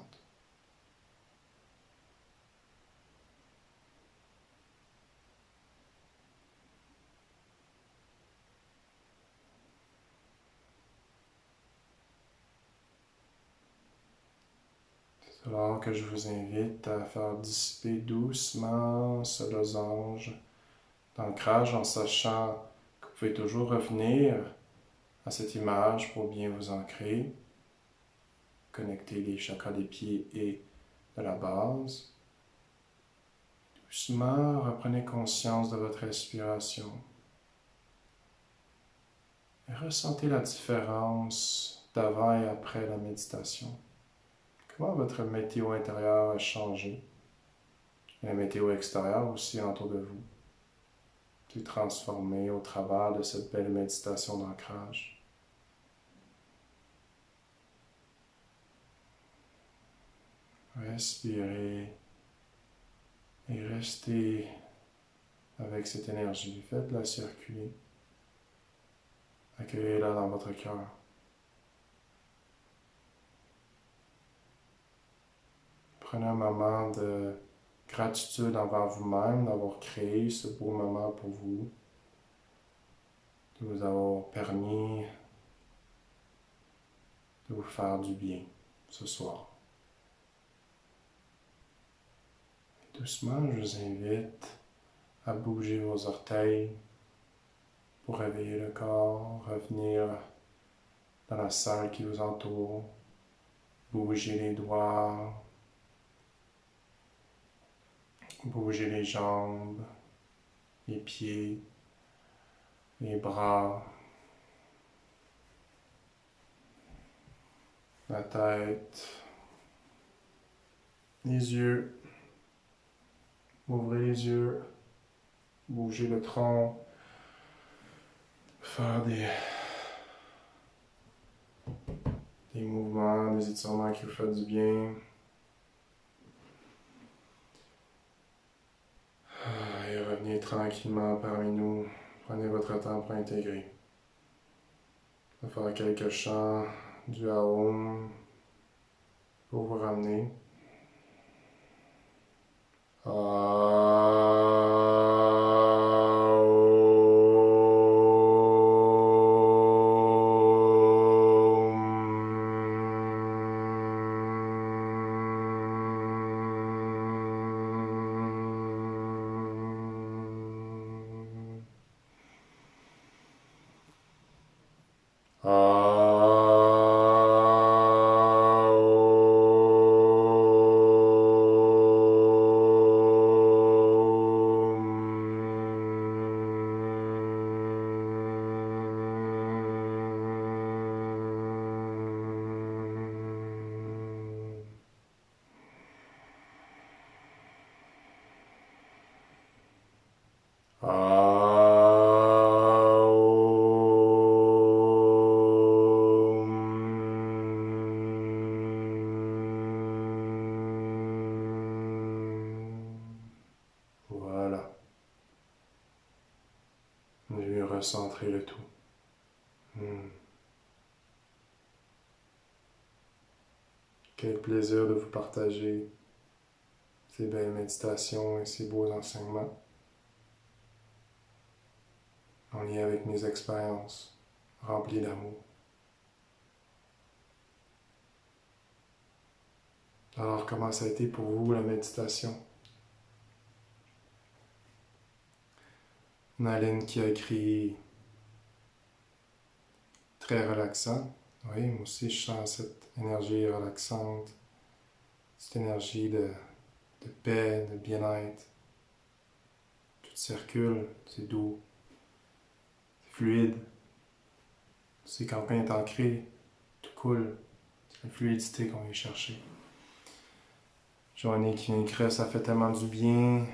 C'est alors que je vous invite à faire dissiper doucement ce losange d'ancrage en sachant que vous pouvez toujours revenir à cette image pour bien vous ancrer, connecter les chakras des pieds et de la base. Doucement, reprenez conscience de votre respiration et ressentez la différence d'avant et après la méditation. Comment votre météo intérieure a changé et la météo extérieure aussi autour de vous. Puis transformé au travers de cette belle méditation d'ancrage. Respirez et restez avec cette énergie. Faites-la circuler. Accueillez-la dans votre cœur. Prenez un moment de gratitude envers vous-même d'avoir créé ce beau moment pour vous, de vous avoir permis de vous faire du bien ce soir. Et doucement, je vous invite à bouger vos orteils pour réveiller le corps, revenir dans la salle qui vous entoure, bouger les doigts, bouger les jambes, les pieds, les bras, la tête, les yeux. Ouvrez les yeux, bougez le tronc, faire des mouvements, des étirements qui vous font du bien. Et revenez tranquillement parmi nous. Prenez votre temps pour intégrer. On va faire quelques chants du Aum pour vous ramener. Voilà. Je vais recentrer le tout. Quel plaisir de vous partager ces belles méditations et ces beaux enseignements en lien avec mes expériences remplies d'amour. Alors, comment ça a été pour vous la méditation? Naline qui a écrit très relaxant. Oui, moi aussi, je sens cette énergie relaxante, cette énergie de paix, de bien-être. Tout circule, c'est doux, c'est fluide. C'est quand rien est ancré, tout coule. C'est la fluidité qu'on vient chercher. Journée qui vient écrire, ça fait tellement du bien.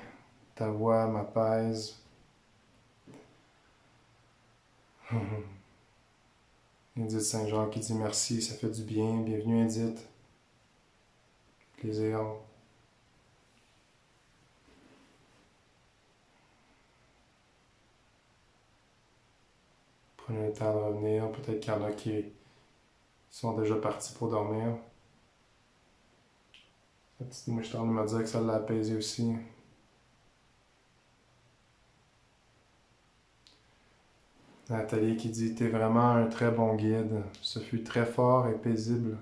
Ta voix m'apaise. Edith Saint-Jean qui dit merci, ça fait du bien. Bienvenue Edith. Plaisir. Prenez le temps de revenir. Peut-être qu'il y en a qui sont déjà partis pour dormir. La petite mouchetarde m'a dit que ça l'a apaisé aussi. Nathalie qui dit t'es vraiment un très bon guide. Ce fut très fort et paisible.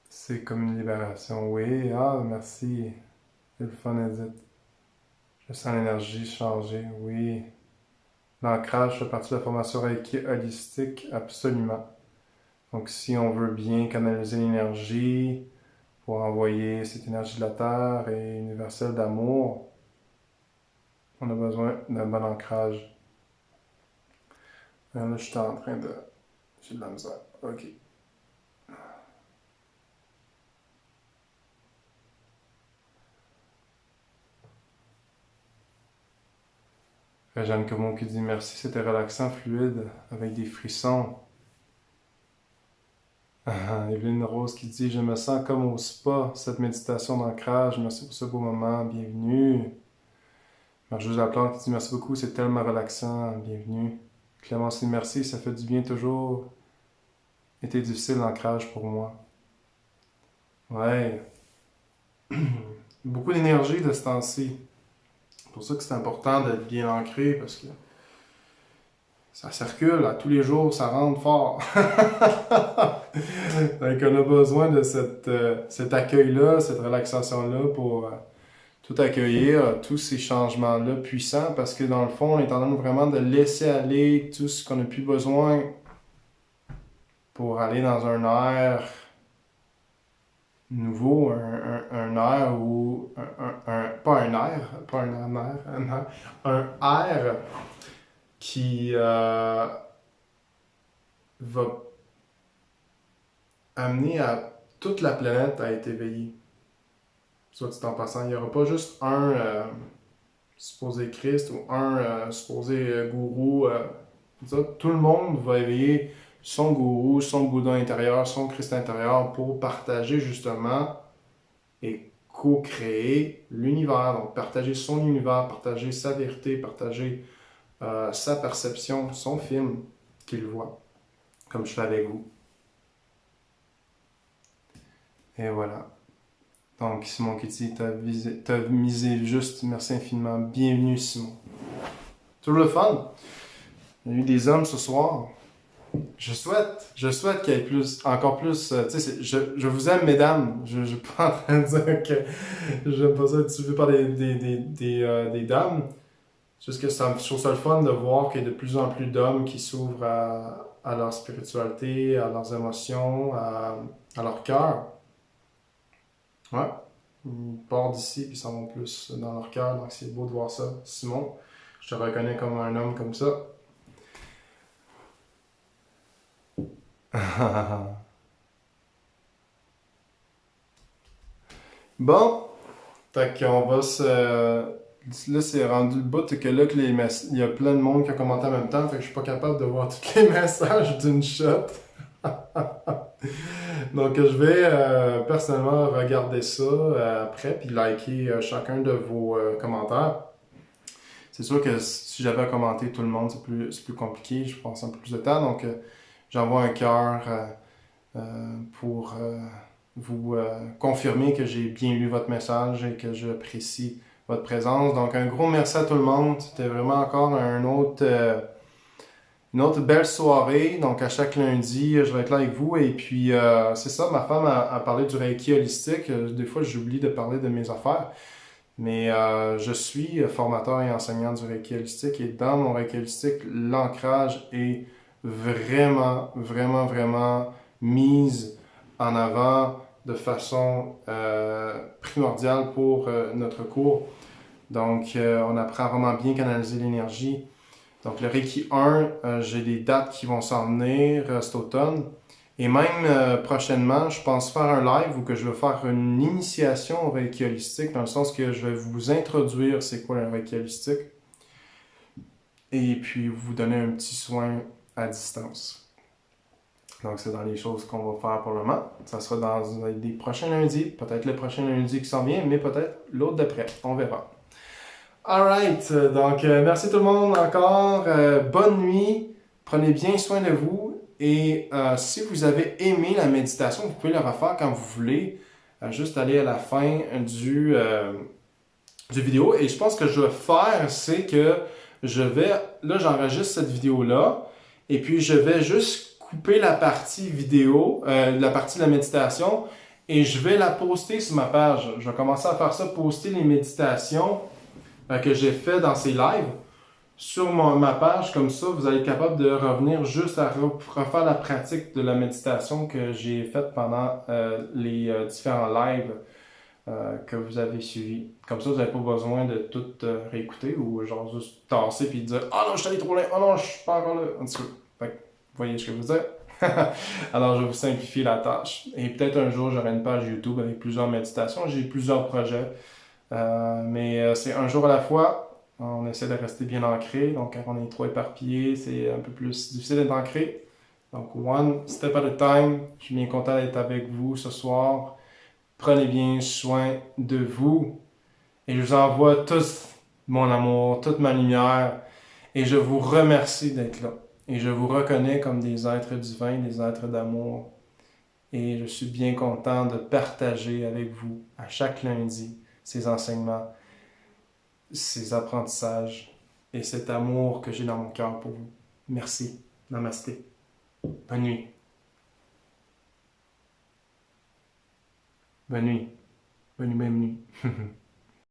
C'est comme une libération. Oui, ah, merci. C'est le fun, Edith. Je sens l'énergie changer, oui. L'ancrage fait partie de la formation Reiki holistique, absolument. Donc, si on veut bien canaliser l'énergie pour envoyer cette énergie de la Terre et universelle d'amour, on a besoin d'un bon ancrage. Là, je suis en train de... J'ai de la misère. Ok. Jeanne Comon qui dit merci, c'était relaxant, fluide, avec des frissons. Evelyne Rose qui dit je me sens comme au spa, cette méditation d'ancrage, merci pour ce beau moment, bienvenue. Marjorie Laplante qui dit merci beaucoup, c'est tellement relaxant, bienvenue. Clémence dit merci, ça fait du bien toujours. Était difficile l'ancrage pour moi. Ouais. Beaucoup d'énergie de ce temps-ci. C'est pour ça que c'est important d'être bien ancré parce que ça circule à tous les jours, ça rentre fort. Donc on a besoin de cet accueil-là, cette relaxation-là pour tout accueillir, tous ces changements-là puissants parce que dans le fond, on est en train vraiment de laisser aller tout ce qu'on n'a plus besoin pour aller dans un air nouveau, un air ou pas un air, pas un air qui va amener à toute la planète à être éveillée. Soit dit en passant, il n'y aura pas juste un supposé Christ ou un supposé gourou. Tout le monde va éveiller son gourou, son Bouddha intérieur, son Christ intérieur pour partager justement et co-créer l'univers. Donc partager son univers, partager sa vérité, partager sa perception, son film qu'il voit, comme je fais avec vous. Et voilà. Donc, Simon qui dit, t'as misé juste, merci infiniment. Bienvenue, Simon. Toujours le fun. Il y a eu des hommes ce soir. Je souhaite qu'il y ait encore plus, tu sais, je vous aime, mesdames. Je ne suis pas en train de dire que j'aime pas ça être suivi par des dames. C'est juste que je trouve ça le fun de voir qu'il y a de plus en plus d'hommes qui s'ouvrent à leur spiritualité, à leurs émotions, à leur cœur. Ouais. Ils partent d'ici puis s'en vont plus dans leur cœur. Donc c'est beau de voir ça. Simon, je te reconnais comme un homme comme ça. Bon, fait qu'on va se... Là, c'est rendu le bout que là, il y a plein de monde qui a commenté en même temps, fait que je suis pas capable de voir tous les messages d'une shot. Donc, je vais personnellement regarder ça après, puis liker chacun de vos commentaires. C'est sûr que si j'avais à commenter tout le monde, c'est plus compliqué, je pense un peu plus de temps. Donc, j'envoie un cœur pour vous confirmer que j'ai bien lu votre message et que j'apprécie votre présence. Donc, un gros merci à tout le monde. C'était vraiment encore une autre belle soirée. Donc, à chaque lundi, je vais être là avec vous. Et puis, c'est ça, ma femme a parlé du Reiki holistique. Des fois, j'oublie de parler de mes affaires. Mais je suis formateur et enseignant du Reiki holistique. Et dans mon Reiki holistique, l'ancrage est vraiment, vraiment, vraiment mise en avant de façon primordiale pour notre cours. Donc, on apprend vraiment bien canaliser l'énergie. Donc, le Reiki 1, j'ai des dates qui vont s'en venir cet automne. Et même prochainement, je pense faire un live où que je vais faire une initiation au Reiki holistique, dans le sens que je vais vous introduire c'est quoi un Reiki holistique. Et puis, vous donner un petit soin à distance. Donc, c'est dans les choses qu'on va faire pour le moment. Ça sera dans des prochains lundis. Peut-être le prochain lundi qui s'en vient, mais peut-être l'autre d'après. On verra. Alright, donc merci tout le monde encore. Bonne nuit. Prenez bien soin de vous. Et si vous avez aimé la méditation, vous pouvez le refaire quand vous voulez. Juste aller à la fin du vidéo. Et je pense que je vais faire, c'est que là j'enregistre cette vidéo-là. Et puis je vais juste couper la partie vidéo, la partie de la méditation. Et je vais la poster sur ma page. Je vais commencer à faire ça, poster les méditations que j'ai fait dans ces lives sur ma page. Comme ça, vous allez être capable de revenir juste à refaire la pratique de la méditation que j'ai faite pendant les différents lives que vous avez suivis. Comme ça, vous n'avez pas besoin de tout réécouter ou genre juste tasser puis dire « Ah non, je suis allé trop loin. Ah non, je suis pas encore là. » En tout cas, vous voyez ce que je veux dire? Alors, je vais vous simplifier la tâche. Et peut-être un jour, j'aurai une page YouTube avec plusieurs méditations. J'ai plusieurs projets. Mais c'est un jour à la fois. On essaie de rester bien ancré. Donc, quand on est trop éparpillé, c'est un peu plus difficile d'être ancré. Donc, one step at a time. Je suis bien content d'être avec vous ce soir. Prenez bien soin de vous. Et je vous envoie tous mon amour, toute ma lumière. Et je vous remercie d'être là. Et je vous reconnais comme des êtres divins, des êtres d'amour. Et je suis bien content de partager avec vous à chaque lundi ces enseignements, ces apprentissages et cet amour que j'ai dans mon cœur pour vous. Merci. Namasté. Bonne nuit. Bonne nuit. Bonne nuit, bonne nuit.